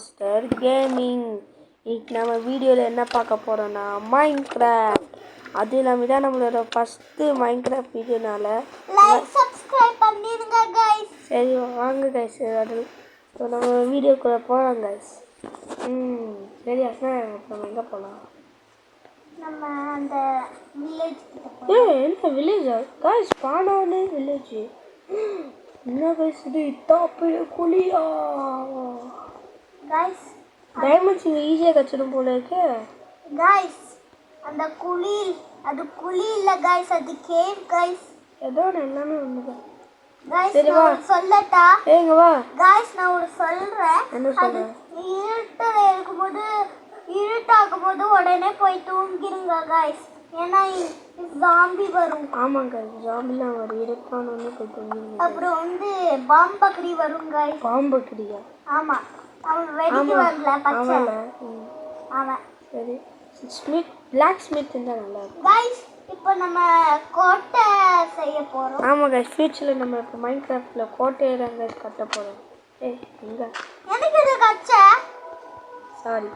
Master gaming. இன்னைக்கு நம்ம வீடியோவில் என்ன பார்க்க போகிறோன்னா மைன்கிராஃப்ட். அது இல்லாமல் தான் நம்மளோட ஃபஸ்ட்டு மைன்கிராஃப்ட் வீடியோனால லைக் சப்ஸ்கிரைப் பண்ணிடுங்க गाइस. சரி வாங்க கைஸ், அது நம்ம வீடியோக்குள்ளே போகலாம் கைஸ். சரி அஸ்னா நம்ம எங்கே போகலாம்? நம்ம அந்த வில்லேஜ் கிட்ட போலாம். என்ன வில்லேஜா கைஸ்? பானோனே வில்லேஜ் என்ன கைஸ் இது? இத்தாப்பைய குழியா गाइस? டைமண்ட்ஸ் இங்கே ஈஸியாக கச்சிடும் போல இருக்கு गाइस அந்த குழி, அது குழி இல்ல गाइस, அது கேவ் गाइस. ஏதோ எல்லாமே ஒண்ணுதான் गाइस. சரி வா சொல்லட்டா? ஏங்க வா गाइस நான் ஒரு சொல்றேன். என்ன சொல்ற? இருட்டல இருக்கும்போது, இருட்டாகும்போது உடனே போய் தூங்கிடுங்க गाइस. ஏன்னா ஜாம்பி வரும். ஆமாங்க, ஜாம்பிலாம் வரும். இருட்டான ஒன்று போய் தூங்கிடுங்க. அப்புறம் வந்து பாம்பக்கடி வரும் गाइस. பாம்பக்கடியா? ஆமா, அவன் வெடிக்கு வரல பச்சை அவன். சரி ஸ்மித், பிளாக் ஸ்மித் இருந்தால் நல்லா இருக்கும் गाइस. இப்போ நம்ம கோட்டை செய்ய போறோம். ஆமாம் கைஸ், ஃபியூச்சரில் நம்ம இப்போ மைன்கிராஃப்டில் கோட்டையை தான் கைஸ் கட்ட போகிறோம். ஏய் எங்க? எனக்கு இது கச்ச சாரி.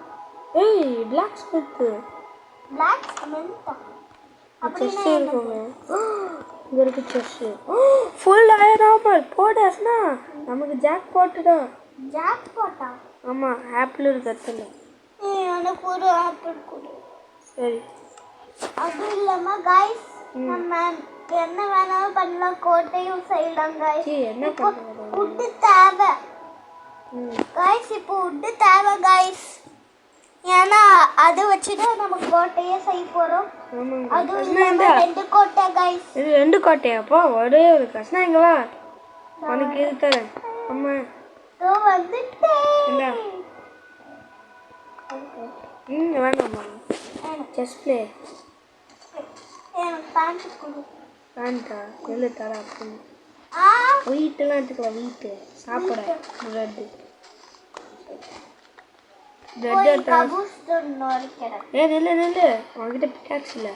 ஏய் blacksmith, blacksmith chess இருக்குமே. இங்கே இருக்கு செஸ். ஃபுல் ஆயிராமல் போடாஸ்னா நமக்கு ஜாக் பாட்டு தான். ஜாக் போட்டா? ஆமாம், ஆப்பிள் இருக்கு இடத்துல. எனக்கு ஒரு ஆப்பிள் கொடு. சரி அது இல்லாம गाइस நம்ம என்ன வேணாலும் பண்ணலாம், கோட்டையும் செய்யலாம் गाइस. என்ன இப்போ பண்ணுறது? உட் தேவை गाइस. இப்போ உட் தேவை गाइस. ஏன்னா அதை வச்சுட்டு நம்ம கோட்டையே செய்ய போறோம். ஆமாங்க. அது இல்லாம 2 கோட்டை गाइस. இது 2 கோட்டையாப்பா? ஒரே ஒரு கஷ்டம். இங்கே வா, உனக்கு இது தரேன். அம்மா தோ வந்துட்டேன். வேண்டாம்மா. செஸ் பிளே எனக்கு பேண்ட் கொடு. வேண்டா, நெல்லு தர. அப்படின்னு ஆ வீட்டெல்லாம் எடுத்துக்கலாம். வீட்டு சாப்பிட ப்ரெட்டு கபூஸ்டன் நோரிக்கிறேன். நெல்லு நெல்லு. உங்ககிட்ட பிக்காக்ஸ் இல்லை.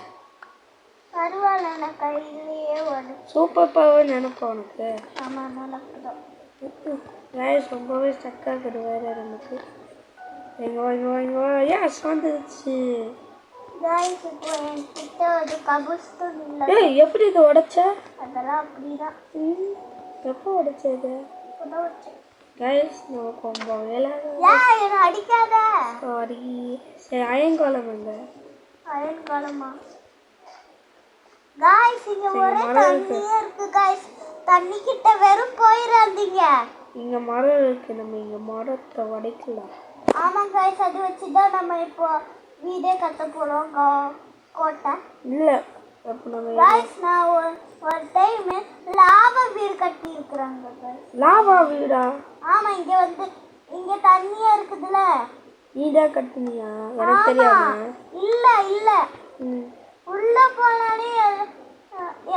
பரவாயில்ல, நான் கையிலேயே ஒரு சூப்பர் பவர் நினைப்போம் உனக்கு. ஆமா நடக்குதான். கைஸ் ரொம்பவே ஸ்டக்காக இருக்குது வேறு நமக்கு. எங்க வா இங்கே வா இங்கே வா. ஏன் வந்துருச்சு गाइस. இப்போ என்கிட்ட ஒரு கபூஸ்டன் இல்லை. ஏய் எப்படி இதை உடைச்ச? அதெல்லாம் அப்படிதான். எப்போ உடைச்ச இது? இப்போதான் வச்சேன். கைஸ் நமக்கு ரொம்ப வேலை. என்ன அடிக்காத. சாரி. சரி அயங்காலம் எங்க? அயன் காலமா? गाइस இங்க ஒரே தண்ணியே இருக்கு गाइस. தண்ணி கிட்ட வெறும் போயிராதீங்க. இங்க மரம் இருக்கு, நம்ம இங்க மரத்தை உடைக்கலாம். ஆமா गाइस, அது வச்சுதான் நம்ம இப்போ வீடே கட்ட போறோம். கோட்டை இல்ல அப்ப நம்ம गाइस நான் ஒரு டைம் லாவா வீடு கட்டி இருக்கறாங்க गाइस. லாவா வீடா? ஆமா, இங்க வந்து இங்க தண்ணியா இருக்குதுல. நீடா கட்டுனியா? எனக்கு தெரியாம. இல்ல இல்ல, உள்ள போனாலே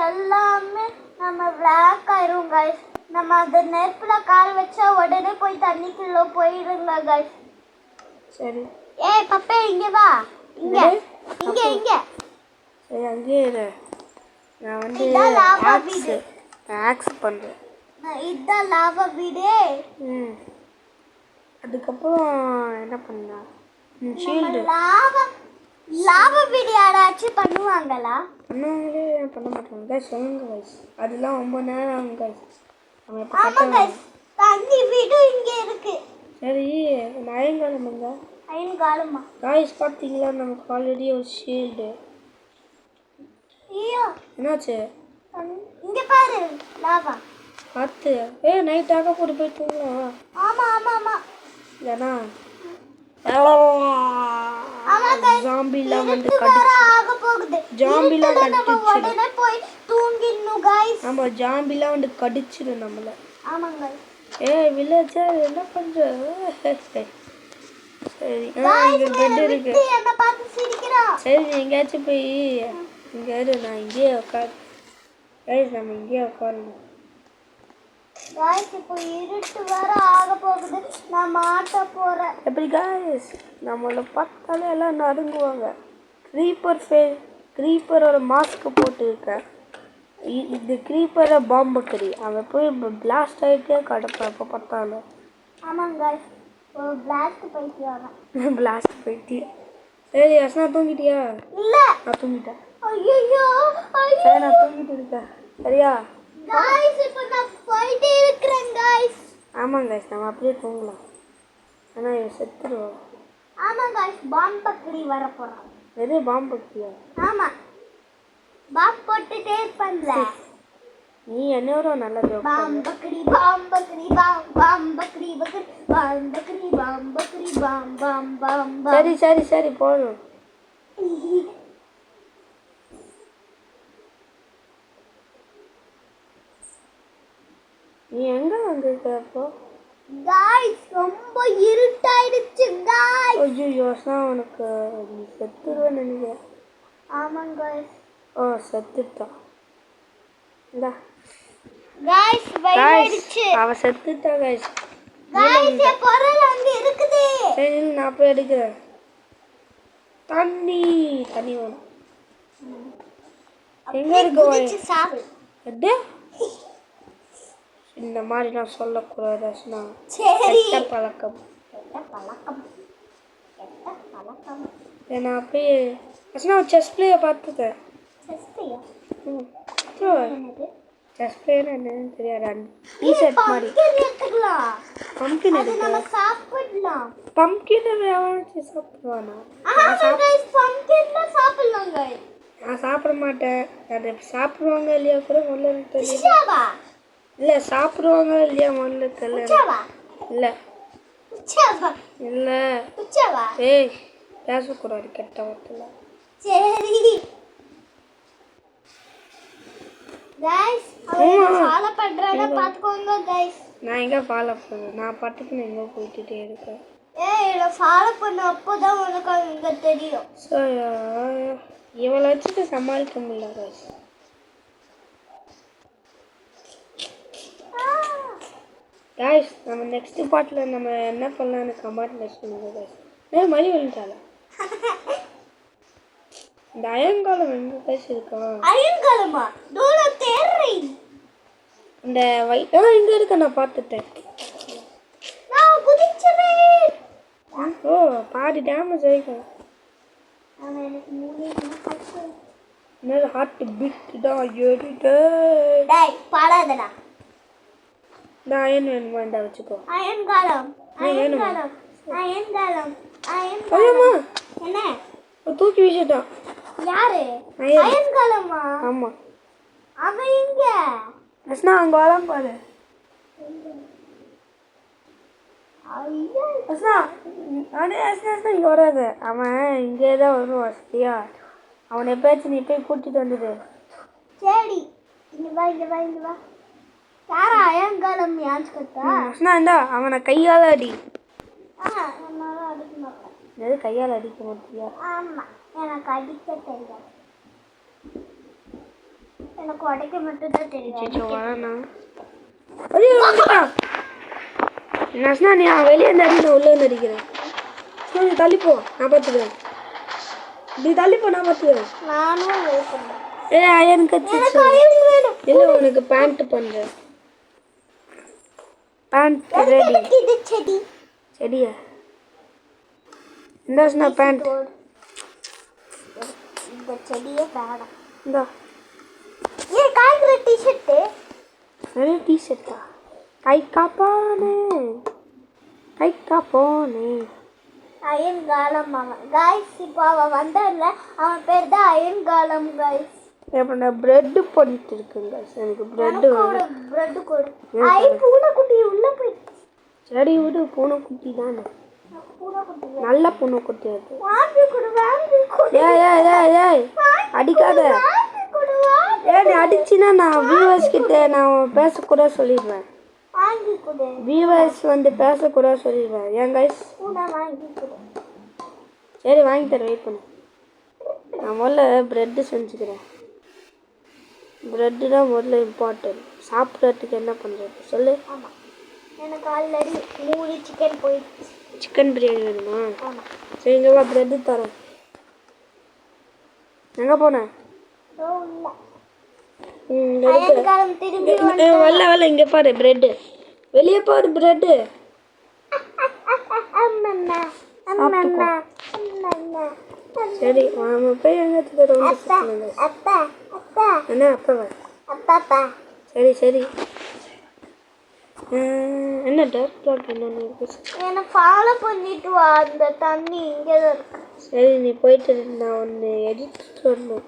எல்லாமே நம்ம பிளாக் ஆயிரும் गाइस. நம்ம அந்த நெருப்புல கால் வச்சா உடனே போய் தண்ணிக்குள்ள போயிடுங்க गाइस. சரி. ஏய் பப்பே இங்க வா. இங்க இங்க இங்க. சரி அங்கேயே இரு. நான் வந்து ஆக்ஸ் பண்றேன். இதான் லாவா வீடு. அதுக்கப்புறம் என்ன பண்ணா? ஷீல்டு. லாவா வீடு யாராச்சும் பண்ணுவாங்களா? பண்ணுவாங்களே, பண்ண மாட்டாங்க கைஸ். சொல்லுங்க கைஸ், அதெல்லாம் ரொம்ப நேரம் ஆகும் கைஸ். நம்ம இப்போ ஆமா गाइस, தண்ணி வீடு இங்க இருக்கு. சரி அயங்காலம் எங்க? அயன் காலமா? கைஸ் பார்த்தீங்களா, நமக்கு ஆல்ரெடி ஒரு ஷீல்டு. ஐயோ என்னாச்சு? இங்க பாரு லாவா. பார்த்து. நைட் ஆக போட்டு போய் தூங்கலாம். ஆமா ஆமா ஆமா. ஏன்னா ஆமா गाइस, ஜாம்பிலாம் வந்து ஆக போகுது. ஜாம்பிலாம் நம்ம உடனே போய் தூங்கிடணும் गाइस. ஆமா, ஜாம்பிலாம் வந்து கடிச்சிடும் நம்மள. ஆமா गाइस. வில்லேஜர் என்ன பண்ற? சரி இங்க பெட் இருக்கு. என்ன பார்த்து சிரிக்கிறா? சரி நீ எங்கேயாச்சும் போய் இங்க இரு, நான் இங்கேயே உட்காரு. கைஸ் நம்ம இங்கேயே உட்காரணும். गाइस இப்போ இருட்டு வர ஆக போகுது. நான் மாட்ட போறேன். எப்படி கைஸ்? நம்மள பார்த்தாலே எல்லாம் நடுங்குவாங்க. க்ரீப்பரோட மாஸ்க் போட்டு இருக்க. இது க்ரீப்பரை பாம்பு கறி. அவன் போய் பிளாஸ்ட் ஆகிட்டே கிடப்பான் எப்போ பார்த்தாலும். ஆமாங்க गाइस. பிளாஸ்ட் போயிட்டு பிளாஸ்ட் போயிட்டு சரி அஸ்னா தூங்கிட்டியா இல்ல நான் தூங்கிட்டேன் ஐயோ சரி நான் தூங்கிட்டு இருக்கேன் சரியா गाइस இப்போ நான் போயிட்டே இருக்கேன் गाइस ஆமாம் guys நம்ம அப்படியே தூங்கலாம் ஆனால் இவன் செத்துருவோம் ஆமா गाइस பாம் பக்கடி வர போறான் எது பாம்பு பக்தியா ஆமா பாம் போட்டுட்டே இருப்பேன்ல நீ என்னோட நல்லது பாம் பக்கடி பாம் பக்கடி பாம் பக்கடி பக்கடி பாம் பக்கடி பாம் பாம் பாம் சரி சரி சரி போதும் நீ எங்க வந்திருக்க அப்போ गाइस ரொம்ப இருட்டாயிடுச்சு गाइस ஐயோ யோசனா உனக்கு நீ செத்துருவேன்னு நினைக்கிறேன் ஆமாம் गाइस ஓ செத்துட்டான் இந்தா गाइस வயிடுச்சு அவ செத்துட்டா गाइस गाइस ஏ பொருள் அங்க இருக்குது சரி நான் போய் எடுக்கிறேன் தண்ணி வேணும் எங்க இருக்கு குதிச்சு சாவு எது இந்த மாதிரி நான் சொல்லக்கூடாது அஸ்னா சரி கெட்ட பழக்கம் பழக்கம் நான் போய் அஸ்னா செஸ் பிளேயை பார்த்துட்டேன் சஸ்தியா செஸ் பிளேயர் என்னன்னு தெரியாது டிஷர்ட் மாதிரி எடுத்துக்கலாம் பம்கின் அது நம்ம சாப்பிடலாம் பம்கின் எவனாச்சும் சாப்பிடுவானா ஆமா गाइस பம்கின்ல சாப்பிடலாம் गाइस நான் சாப்பிட மாட்டேன் அது சாப்பிடுவாங்க இல்லையா கூட முதல்ல எனக்கு தெரியல உச்சாவா இல்லை சாப்பிடுவாங்க இல்லையா முதல்ல தெரியல உச்சாவா இல்லை உச்சாவா இல்லை உச்சாவா ஏய் பேசக்கூடாது கெட்ட வார்த்தையில் சரி गाइस அவங்க ஃபாலோ பண்றத பாத்துக்கோங்க गाइस நான் எங்கே ஃபாலோ பண்ணுறேன் நான் பாட்டுக்கு நான் எங்கே போயிட்டே இருக்கேன் ஏய் இத ஃபாலோ பண்ண அப்பதான் உனக்கு அங்க தெரியும் ஸோ இவளை வச்சுட்டு சமாளிக்க முடியல guys. Guys நம்ம நெக்ஸ்ட் பார்ட்டில் நம்ம என்ன பண்ணலான்னு கமெண்ட்ல சொல்லுங்க guys. மணி வந்துட்டால இந்த அயன்காலம் எங்க guys இருக்கா அயன்காலமா தூர தேர்றேன் இந்த இங்க இருக்க நான் பார்த்துட்டேன் நான் குதிச்சறேன் ஓ பாதி டேமேஜ் ஆயிடும் ஆனா எனக்கு மூளை கஷ்ட என்னது ஹார்ட் பீட் தான் ஏறிட்டே டேய் பாடாதடா இந்த அயன் வேணுமா இந்த வச்சுக்கோ அயன்காலம் வேணுமா? அயன்காலம் ஐயம்மா என்ன தூக்கி வீசிட்டான் யாரு அயன். அயன்காலமா ஆமாம் அவன் இங்க அஸ்னா அங்கே வரான் பாரு ஐயா அஸ்னா அஸ்னா இங்கே வராது அவன் இங்கே தான் வருவான் சரியா அவனை எப்பயாச்சும் நீ போய் கூட்டிகிட்டு வந்துடு சரி இங்க வா யாரா அயன்காலம் யான்ஸ் கத்தா அஸ்னா இந்தா அவனை கையால் அடி என்னால அடிக்க மாட்டேன் எது கையால் அடிக்க மாட்டியா ஆமா எனக்கு அடிக்க தெரியாது எனக்கு உடைக்க மட்டும் தான் தெரியும் வரானா ஐயோ வந்துட்டான் அஸ்னா நீ வெளியே இருந்து அடி நான் உள்ளே வந்து அடிக்கிறேன் நீ தள்ளிப்போ நான் பார்த்துக்கிறேன் நீ தள்ளிப்போ நான் பார்த்துக்கிறேன் நானும் வெயிட் பண்றேன் ஏ அயன் கட்சி இல்லை உனக்கு பேண்ட் பண்ணுறேன் பேண்ட் ரெடி இது செடி சரியா இந்த அஸ்னா பேண்ட் இந்த செடியே வேணாம் இந்தா ஏன் காய்கிற டிஷர்ட்டு நிறைய டிஷர்ட்டா கை காப்போனே அயன்காலம் அவன் காய்ஸ் இப்போ அவன் வந்தான்ல அவன் பேர் தான் அயன்காலம் காய்ஸ் இப்போ நான் ப்ரெட்டு பண்ணிட்டு இருக்கேன் எனக்கு ப்ரெட்டு வேணும் பிரெட் கொடு ஐ பூனைக்குட்டி உள்ள போயிடுச்சு சரி விடு பூனைக்குட்டி தானே பூனைக்குட்டி நல்ல பூனைக்குட்டி அது வாங்கி கொடு ஏய் அடிக்காத நீ அடிச்சின்னா நான் வியூவர்ஸ் கிட்ட நான் பேசக்கூட சொல்லிடுவேன் வாங்கி கொடு வியூவர்ஸ் வந்து பேசக்கூட சொல்லிடுவேன் ஏன் கைஸ் பூனை வாங்கி கொடு சரி வாங்கி தரேன் வெயிட் பண்ணு நான் முதல்ல ப்ரெட்டு செஞ்சுக்கிறேன் ப்ரெட்டு தான் முதல்ல இம்பார்ட்டன்ட் சாப்பிட்றதுக்கு என்ன பண்ணுறது சொல்லு ஆமாம் எனக்கு ஆல்ரெடி 3 சிக்கன் போயிடுச்சு சிக்கன் பிரியாணி வேணுமா ஆமாம் சரி இங்கே வா ப்ரெட்டு தரேன் எங்கே போனேன் இல்லை அயன்காலம் திரும்பி வரல இங்கே பாரு ப்ரெட்டு வெளியே பாரு ப்ரெட்டு சரி நம்ம போய் எங்கே ரவுண்டு சுற்றணுங்க. அப்பா அப்பா என்ன அப்பாவா? அப்பா சரி சரி. என்ன டார்க் பிளாக் என்னன்னு என்னை ஃபாலோ பண்ணிட்டு வா. அந்த தண்ணி இங்கே தான் இருக்கு. சரி நீ போயிட்டு நான் ஒன்று எடிட் வரணும்.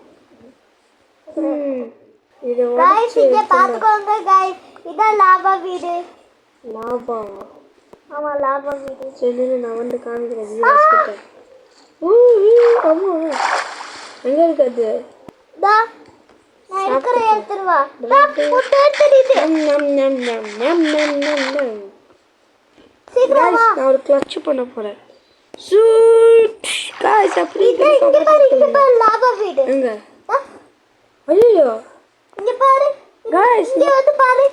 இதை गाइस இங்கே பாத்துக்கோங்க गाइस. இதான் லாவா வீடு. லாவா? ஆமா லாவா வீடு. சரி நான் வந்து காமிக்கிறேன் வியூவர்ஸ் கிட்ட. ஆமாம் எங்கே இருக்காது? தா நான் இருக்கிற எடுத்துட்டு வா. தா புட்டு எடுத்துட்டு. சீக்கிரம் வா. நான் ஒரு கிளட்ச் பண்ண போறேன். சூட் गाइस அப்படி இங்க பாரு லாவா வீடு. எங்க? ஐயோ இங்க பாரு गाइस இங்க வந்து பாரு.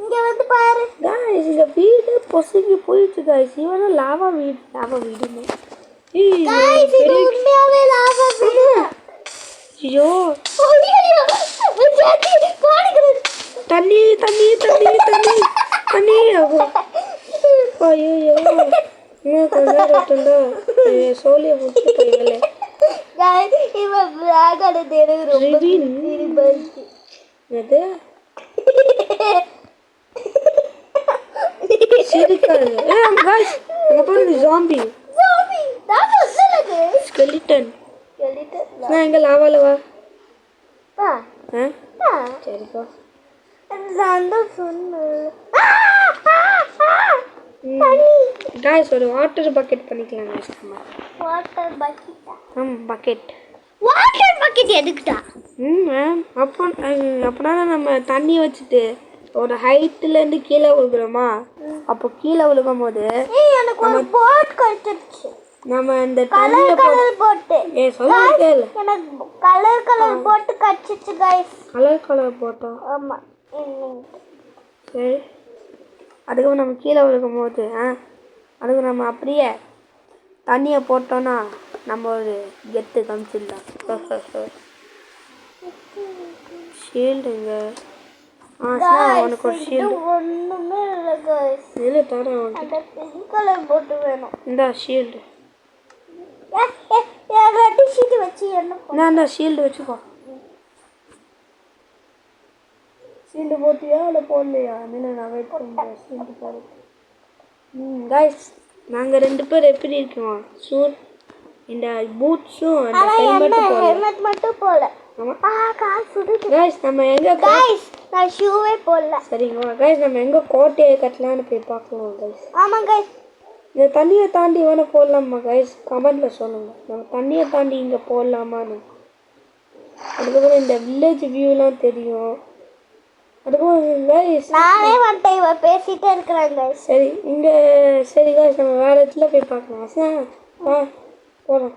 இங்க வந்து பாரு गाइस இந்த வீடு பொசுங்கி போயிடுச்சு गाइस. இவன லாவா வீடுன்னு. गाइस இது உண்மையாவே லாவா வீடு. ஐயோ ஐயோ ஜாதி பாடுகிறது. தண்ணி ஐயோ இன்னும் கொஞ்சம் ரட்டண்டா சோலியை பிடிச்சி போயிடல. गाइस இவன் பிளாகோட தேடு ரொம்ப சிரிப்பாச்சு. அது சிரிக்காது. गाइस அங்க பாருங்க ஜாம்பி தாங்க சொல்லுங்க. ஸ்கெலிட்டன். நான் எங்க லாவால வா. பா சரிப்பா. அந்த சொன்னு गाइस ஒரு வாட்டர் பக்கெட் பண்ணிக்கலாம் गाइस. வாட்டர் பக்கெட்டா? பக்கெட். வாட்டர் பக்கெட் எதுக்குடா? மேம் அப்பனா நம்ம தண்ணி வச்சுட்டு ஒரு ஹைட்ல இருந்து கீழே விழுகிறோமா, அப்போ கீழே விழுகும் போது எனக்கு ஒரு போட் கிடைச்சிருச்சு. நம்ம இந்த கலர் போட்டு சொல்ல கேளு. எனக்கு கலர் போட்டு கிடைச்சிச்சு गाइस. கலர் போட்டா? ஆமா. சரி அதுக்கு நம்ம கீழே விழுகும் போது அதுக்கு நம்ம அப்படியே தண்ணியை போட்டோன்னா நம்ம ஒரு கெத்து காமிச்சிடலாம். ஷீல்டுங்க. உனக்கு ஒரு ஷீல்டு ஒண்ணுமே இல்லை गाइस. இல்லை தரேன் உனக்கு. அந்த பிங்க் கலர் போட்டு வேணும். இந்த ஷீல்டு ரெண்டு ஷீட் வச்சு என்ன நான் ஷீல்டு வச்சுக்கோ. ஷீல்டு போட்டியா இல்லை போடலையா? நான் வெயிட் பண்ணுறேன் ஷீல்டு போட. गाइस நாங்கள் 2 பேர் எப்படி இருக்கோம்? இந்த பூட்ஸும் அந்த ஹெல்மெட் மட்டும் போடல. गाइस நம்ம எங்க गाइस நான் ஷூவே போடல. சரிங்களா गाइस நம்ம எங்க கோட்டையை கட்டலாம்னு போய் பார்க்கலாம் गाइस. ஆமா गाइस. இந்த தண்ணியை தாண்டி வேணா போடலாமா गाइस? கமெண்ட்ல சொல்லுங்க. நம்ம தண்ணியை தாண்டி இங்க போடலாமான்னு. அதுக்கப்புறம் இந்த வில்லேஜ் வியூலாம் தெரியும். அதுக்கப்புறம் गाइस நானே வந்துட்டேன். இவ பேசிட்டே இருக்கறாங்க गाइस. சரி இங்க சரி गाइस நம்ம வேற இடத்துல போய் பார்க்கலாம். வா போலாம்.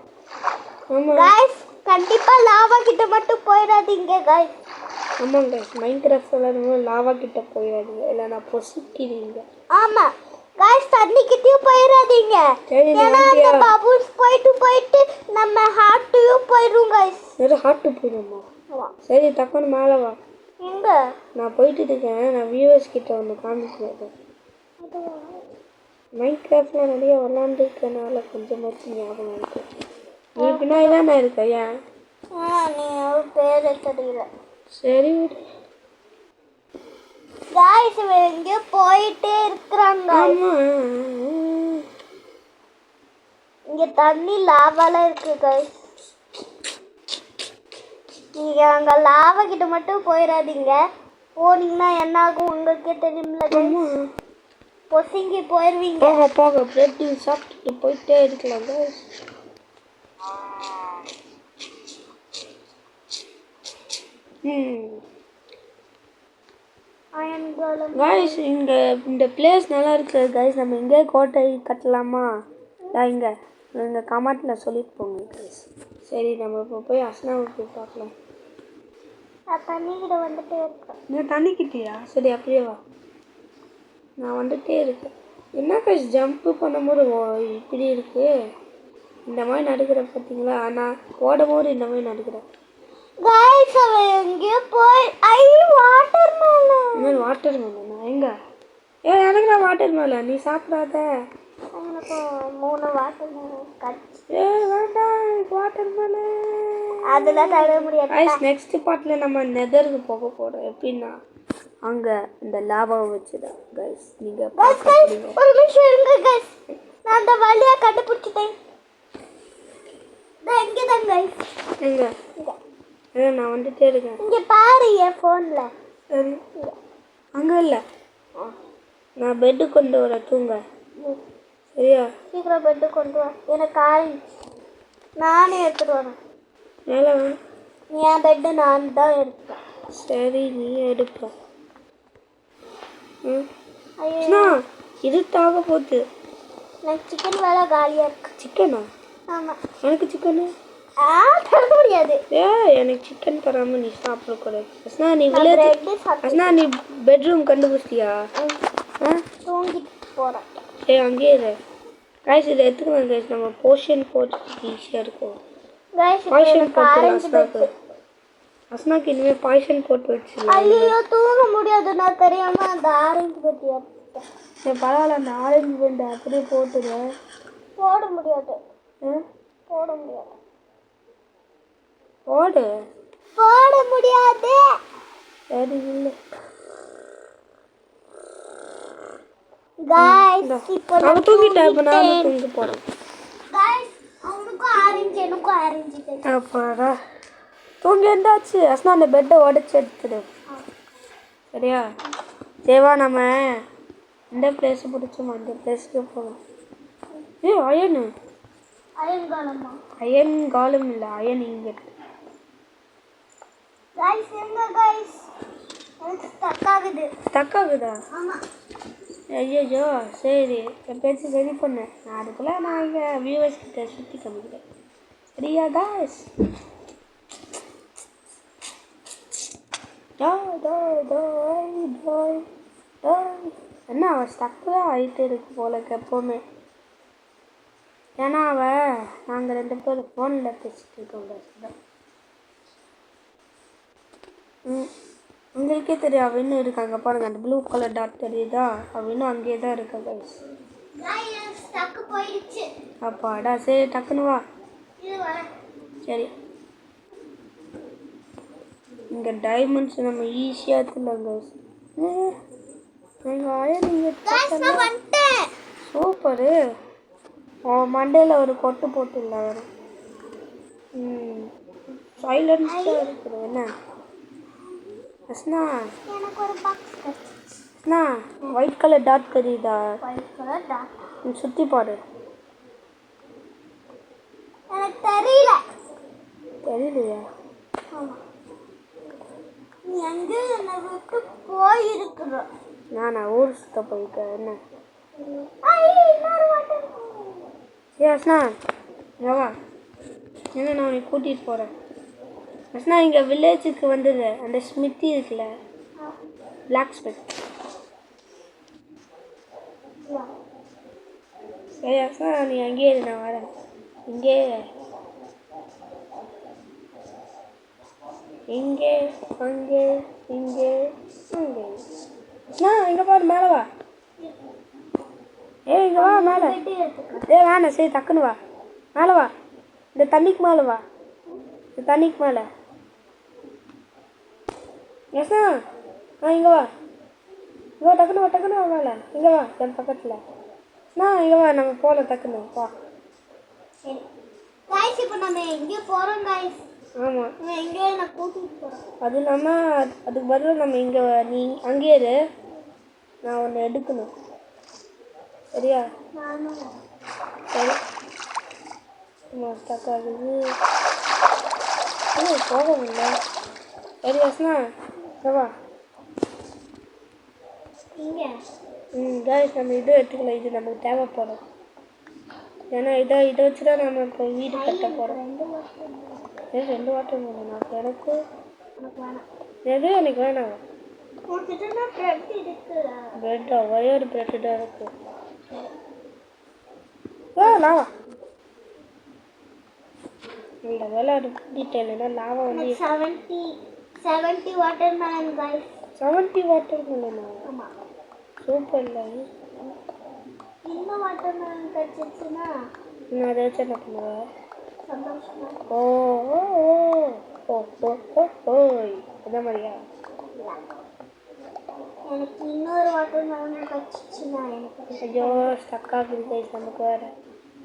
ஆமா गाइस கண்டிப்பா லாவா கிட்ட மட்டும் போயிடாதீங்க गाइस. ஆமா गाइस மைன்கிராஃப்ட் விளையாடும்போது லாவா கிட்ட போயிடாதீங்க, இல்லைன்னா பொசுக்கிடுவீங்க. ஆமா गाइस தண்ணி கிட்டயும் போயிடாதீங்க. ஏன்னா அந்த பபுள்ஸ் போயிட்டு நம்ம ஹார்ட்டும் போயிடும் गाइस. வேற ஹார்ட் போயிடுமா? சரி டக்குன்னு மேலே வா. எங்க? நான் போயிட்டு இருக்கேன். நான் வியூவர்ஸ் கிட்ட ஒன்று காமிக்கிறேன். மைன்கிராஃப்ட்லாம் நிறைய விளாண்டுருக்கனால கொஞ்சமாச்சு ஞாபகம் இருக்கு. நீ பின்னாடி தான் நான் இருக்கேன். ஏன் நீ பேர் தெரியல. சரி गाइस இவங்க போயிட்டே இருக்கறாங்க. ஆமா இங்க தண்ணி லாவால இருக்கு गाइस. நீங்க அங்க லாவா கிட்ட மட்டும் போயிடாதீங்க. போனீங்கன்னா என்ன ஆகும் உங்களுக்கே தெரியும்ல गाइस. பொசிங்கி போயிருவீங்க. போக பிரெட் சாப்பிட்டு போயிட்டே இருக்கலாம் गाइस. गाइस இந்த பிளேஸ் நல்லா இருக்கு गाइस. நம்ம எங்கே கோட்டை கட்டலாமா? இங்கே கமெண்ட்டில் சொல்லிட்டு போங்க गाइस. சரி நம்ம இப்போ போய் அஸ்னாவை போய் பார்க்கலாம். தண்ணிக்கிட்ட வந்துட்டே இருக்கேன். நீ தண்ணிக்கிட்டியா? சரி அப்படியே வா. நான் வந்துட்டே இருக்கேன். என்ன गाइस ஜம்ப்பு பண்ணும்போது இப்படி இருக்கு. இந்த மாதிரி நடுக்கிறேன் பார்த்தீங்களா? நான் ஓடும் போது இந்த மாதிரி நடுக்கிறேன் गाइस. அவன் எங்கேயோ போய் வாட்டர் மேலன். வாட்டர் மேலனா? எங்க? எனக்கு நான் வாட்டர் மேலன். நீ சாப்பிடாத. எனக்கு 3 வாட்டர் மேலன் கட்சி. வேண்டாம். வாட்டர்மெலன். அதெல்லாம் தர முடியாது. கைஸ் நெக்ஸ்ட் பார்ட்ல நம்ம நெதருக்கு போக போறோம். எப்படின்னா அங்க இந்த லாவாவை வச்சுதான் கைஸ் நீங்க Guys, ஒரு நிமிஷம் இருங்க guys. நான் அந்த வழியா கண்டுபிடிச்சிட்டேன். நான் இங்க தான் guys. எங்க நான் வந்துட்டே இருக்கேன். இங்க பாரு என் போன்ல. சரி அங்க இல்ல, நான் பெட்டு கொண்டு வர தூங்க. சரியா? சீக்கிரம் பெட்டு கொண்டு வா. எனக்கு ஆரஞ்சு நானே எடுத்துட்டு வரேன். மேலே என் பெட்டு நான் தான் எடுப்பேன். சரி நீ எடுப்ப. ஐயோ இது தாக போகுது. எனக்கு சிக்கன் வேலை காலியா இருக்கு. சிக்கனா? ஆமா. எனக்கு சிக்கனு தர முடியாது. எனக்கு சிக்கன் தராம நீ சாப்பிடக்கூடாது. நீ பெட்ரூம் கண்டுபிடிச்சியா? தூங்கிட்டு போறேன். சரி அங்கேயே இரு. கைஸ் இதை எடுத்துக்கலாம் கைஸ், நம்ம போர்ஷன் போட்டு ஈஸியாக இருக்கும். பாய்ஷன் போட்டு அஸ்னாக்கு இனிமேல் பாய்ஷன் போட்டு வச்சுக்கலாம். ஐயோ தூங்க முடியாது, நான் தெரியாம அந்த ஆரஞ்சு பெட்டி சரி பரவாயில்ல, அந்த ஆரஞ்சு பெண்டு அப்படியே போட்டுடு. போட முடியாது. போட முடியாது. போட முடியாது. சரி இல்லை गाइस இப்போ நான் தூங்கிட்டேன். இப்போ நான் தூங்க போறேன். गाइस அவனுக்கு ஆரஞ்சு எனக்கு ஆரஞ்சு தெரியும். அப்பாடா தூங்கி எந்தாச்சு. அஸ்னா அந்த பெட்டை உடச்சி எடுத்துடு. சரியா? தேவா நம்ம இந்த பிளேஸ் பிடிச்சோம், அந்த பிளேஸ்க்கு போகலாம். அயனு அயன் காலமா? அயன் காலம் இல்லை, அயன் இங்கே. गाइस எங்க गाइस எனக்கு ஸ்டக் ஆகுதா? ஆமா. ஐயோ சரி என் பேச்சு சரி பண்ணேன். நான் அதுக்குள்ளே நான் இங்கே வியூவர்ஸ் கிட்ட சுற்றி காமிக்கிறேன். சரியா காய்ஸ்? என்ன அவன் ஸ்டக்கில் ஆகிட்டு இருக்கு போல எப்போவுமே. ஏன்னா நாங்கள் 2 பேரும் ஃபோனில் பேசிட்டு இருக்கோம். உங்களுக்கே தெரியும் அவள் இன்னும் இருக்காங்க பாருங்க, அந்த ப்ளூ கலர் டாட் தெரியுதா? அவள் இன்னும் அங்கேயே தான் இருக்கா கைஸ். அப்பாடா சரி டக்குன்னு வா. சரி இங்கே டைமண்ட்ஸ் நம்ம ஈஸியாக எடுத்துடலாம் கைஸ். சூப்பரு. மண்டையில் ஒரு கொட்டு போட்டுல வரும். சைலன்ஸாக இருக்கிறது என்ன அஸ்னா? எனக்கு ஒரு பாக்ஸ் கிடைச்சிச்சு. அஸ்னா ஒயிட் கலர் டாட் தெரியுதா? ஒயிட் கலர் டாட் சுற்றி பாரு. எனக்கு தெரியல. தெரியலையா? ஆமா. நீ எங்கே என்னை விட்டு போயிருக்குற? நானா ஊர் சுத்த போயிருக்கேன். என்ன ஏ அஸ்னா வா, என்ன நான் உன்னை கூட்டிகிட்டு போகிறேன். அஸ்னா இங்கே வில்லேஜுக்கு வந்தது அந்த ஸ்மித்தி இருக்குல்ல, பிளாக் ஸ்மித். சரி அஸ்னா நீ அங்கேயே இரு, நான் வரேன். இங்கே இங்கே அங்கே இங்கே அங்கே. அஸ்னா இங்கே பாரு, மேலே வா. இங்கே வா மேலே. வேணாம் சரி டக்குன்னு வா, மேலே வா. இந்த தண்ணிக்கு மேலே வா, இந்த தண்ணிக்கு மேலே. எஸ்னா இங்கே வா, இங்கே டக்குன்னு வா, டக்குன்னு வா மேலே. இங்கே வா என் பக்கத்தில். இங்கே வா, நம்ம போகலாம் டக்குன்னு வா. சரி गाइस இப்போ நம்ம எங்கே போறோம் गाइस? ஆமாம் நான் எங்கே நான் கூட்டிட்டு போறேன். அது இல்லாமல் அதுக்கு பதிலாக நம்ம இங்கே நீ அங்கேயே இரு, நான் ஒன்று எடுக்கணும். சரியா? நானும் சரி ஸ்டக் ஆகுது. போக முடியல. சரி அஸ்னா வா. இங்கே கைஸ் நம்ம இது எடுத்துக்கலாம், இது நமக்கு தேவைப்படும். ஏன்னா இதை வச்சு தான் நம்ம இப்போ வீடு கட்ட போகிறோம். 2 வாட்டர் வேணும் எனக்கு. வேணாம். எது எனக்கு வேணாம். உன்கிட்ட பிரெட் இருக்கு. பிரெட்டா? ஒரே ஒரு பிரெட்டு தான் இருக்கு. லாவா இந்த விளையாடு டீட்டெயில்னா லாவா வந்து 70 வாட்டர்மெலன் गाइस. 70 வாட்டர் மெலனா? ஆமா. சூப்பர் இல்லை? இன்னும் வாட்டர்மெலன் கிடைச்சிச்சுன்னா நான் அதை வச்சு என்ன பண்ணுவேன்? சந்தோஷமா ஓ ஓ ஓ ஓ ஓ ஓய் அந்த மாதிரியா? எனக்கு இன்னொரு வாட்டர் மெலன் வச்சுச்சுன்னா எனக்கு ஐயோ ஸ்டக் ஆகுது கைஸ் நமக்கு வேறு.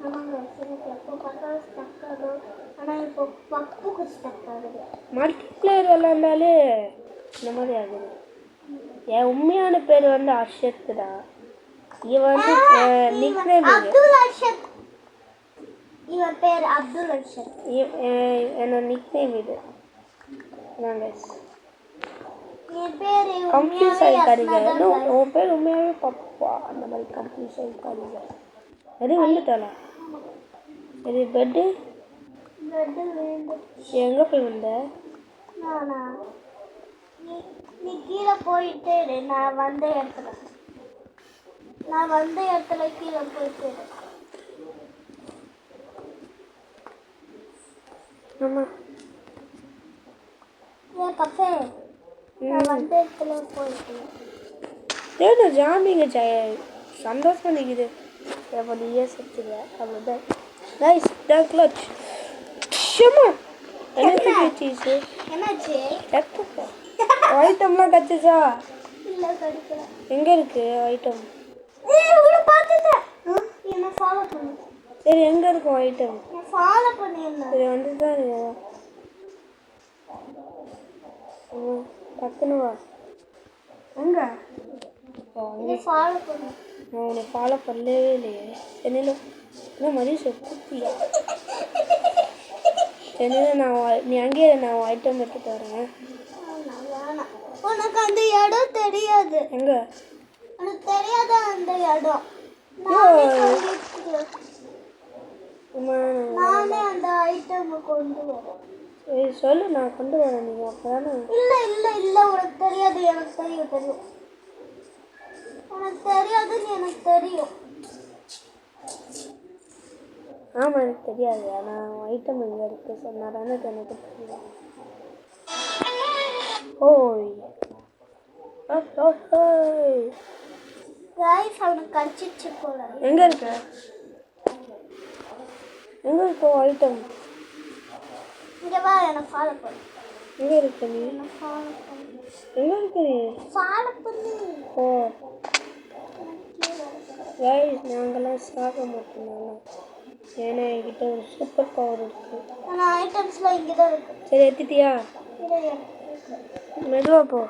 ஆமாங்க எனக்கு எப்போ பார்த்தாலும் ஸ்டக் ஆகும். ஆனால் இப்போ பப்புக்கு ஸ்டக் ஆகுது. மல்டிப்ளேயர் விளாண்டாலே இந்த மாதிரி ஆகுது. என் உண்மையான பேர் வந்து அர்ஷத்துடா. இவன் வந்து நிக்நேம் அப்துல் அர்ஷத். இவன் பேர் அப்துல் அர்ஷத். என்னோட நிக்நேம் இது. என் பேர் கன்ஃபியூஸ் ஆகிக்காதீங்க. உன் பேர் உண்மையாகவே பப்பா அந்த மாதிரி கன்ஃபியூஸ் ஆகிக்காதீங்க. எது வந்துட்டாளா? இது பெட்டு எங்கே போய் வந்த? நானா நீ கீழே போயிட்டு நான் வந்த இடத்துல கீழே போயிட்டு. ஆமாம் ஏன் கஃபே நான் வந்த இடத்துல போயிட்டு ஏன்னா ஜாமிங்க சந்தோஷம் நிற்குது. எப்போ நீயே செத்துருவேன் அப்படிதான். நைஸ் தான் கிளச். என்னாச்சு? ஐட்டம்லாம் கச்சிச்சா? இல்லை கடிக்கல. எங்கே இருக்கு ஐட்டம்? என்ன ஃபாலோ பண்ணு. சரி எங்கே இருக்கும் ஐட்டம்? ஃபாலோ பண்ணிருந்தேன். சரி வந்து தான் டக்குன்னு வா. எங்கே? ஃபாலோ பண்ணு. நான் உன்னை ஃபாலோ பண்ணவே இல்லையே. சென்னையில் இன்னும் மதியம் செத்துட்டியா? சென்னையில் நீ அங்கேயே நான் ஐட்டம் எடுத்துட்டு வரேன். உனக்கு அந்த இடம் தெரியாது. எங்கே? எனக்கு தெரியாத அந்த இடம். நானே அந்த ஐட்டம் கொண்டு வரேன். சரி சொல்லு நான் கொண்டு வரேன். நீங்கள் அப்போ தானே. இல்லை இல்லை இல்லை உனக்கு தெரியாது. எனக்கு தெரியும். உனக்கு தெரியாதுன்னு எனக்கு தெரியும். ஆமாம் எனக்கு தெரியாது. ஆனால் ஐட்டம் எங்கே இருக்குது சொன்னால் தானே எனக்கு தெரியும். ஓய் கைஸ் அவனுக்கு கடிச்சிச்சு போல. எங்கே இருக்க? எங்கே இருக்கோ ஐட்டம்? இங்கே வா எனக்கு ஃபாலோ பண்ணு. எங்கே இருக்க நீ? ஃபாலோ பண்ணு. எங்கே இருக்க நீ? ஃபாலோ பண்ணு. ஓ கைஸ் நாங்களாம் சாக மாட்டோம். ஏன்னா என்கிட்ட ஒரு சூப்பர் பவர் இருக்குது. ஆனால் ஐட்டம்ஸ்லாம் இங்கே தான் இருக்குது. சரி எடுத்துட்டியா? மெதுவாக போ.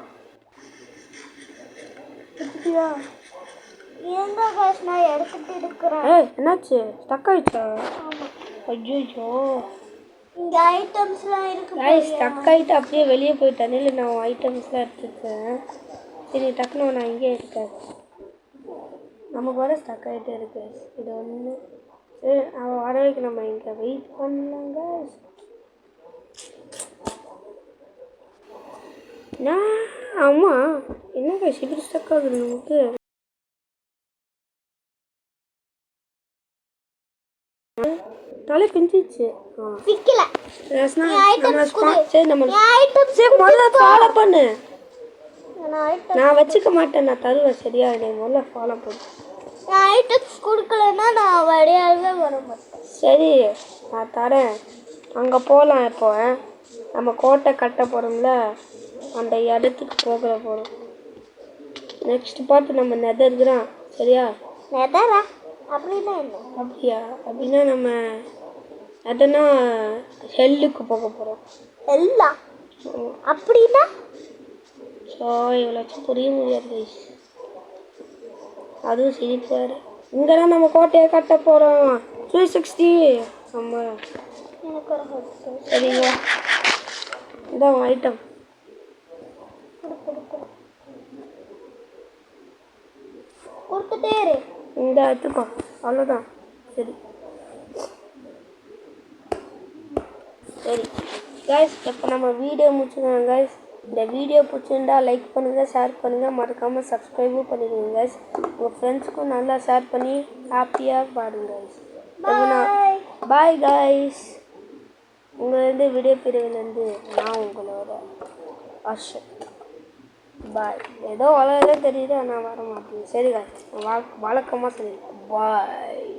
எடுத்துட்டியா? எங்க கைஸ் நான் எடுத்துட்டு இருக்கிறேன். என்னாச்சு? ஸ்டக் ஆயிடுச்சா? ஆமாம். ஐயோ இங்கே ஐட்டம்ஸ்லாம் இருக்கு. கைஸ் ஸ்டக் ஆகிட்டு அப்படியே வெளியே போயிட்டேன். இல்லை நான் ஐட்டம்ஸ்லாம் எடுத்துருக்கேன். சரி டக்குன்னு நான் இங்கே இருக்கேன். நமக்கு வர ஸ்டக் ஆகிட்டே இருக்கு. இது ஒன்று சரி அவன் வர வரைக்கும் நம்ம இங்கே வெயிட் பண்ணலாங்க. ஆமாம் என்னங்க இப்படி ஸ்டக் ஆகுது நமக்கு? தலை பிஞ்சிச்சு. ஃபாலோ பண்ணு. நான் வச்சுக்க மாட்டேன். நான் தருவேன். சரியா? நீ முதல்ல ஃபாலோ பண்ணு. ஐட்டம்ஸ் கொடுக்கலன்னா நான் வரையாகவே வர மாட்டேன். சரி நான் தரேன். அங்கே போகலாம். இப்போ நம்ம கோட்டை கட்ட போகிறோம்ல அந்த இடத்துக்கு போகிறோம். நெக்ஸ்ட் பார்த்து நம்ம நெதர்தான். சரியா? நெதரா அப்படின்னா என்ன? அப்படியா? அப்படின்னா நம்ம எதனா ஹெல்லுக்கு போக போகிறோம். ஹெல்லா அப்படின்னா? ஸோ இவ்வளோச்சும் புரிய முடியாது. அதுவும் சிரிப்பார். இங்கே தான் நம்ம கோட்டையை கட்ட போகிறோம். 360 நம்ம எனக்கு ஒரு ஹெல்ப். சரிங்களா? இதான் ஐட்டம். கொடுத்துட்டே இரு. இந்த எடுத்துக்கோ. அவ்வளோதான். சரி சரி கைஸ் இப்போ நம்ம வீடியோ முடிச்சுக்கலாம் கைஸ். இந்த வீடியோ பிடிச்சிருந்தா லைக் பண்ணுங்கள், ஷேர் பண்ணுங்கள், மறக்காமல் சப்ஸ்கிரைபும் பண்ணிடுங்க கைஸ். உங்கள் ஃப்ரெண்ட்ஸுக்கும் நல்லா ஷேர் பண்ணி ஹாப்பியாக பாருங்க கைஸ். Bye guys. உங்களிருந்து வீடியோ பிரிவிலேருந்து நான் உங்களோட அர்ஷத். பாய். ஏதோ வளரதான் தெரியுது ஆனால் வர மாட்டேங்குது. சரி கைஸ் வழக்கமாக சொல்லியிருக்கேன். பாய்.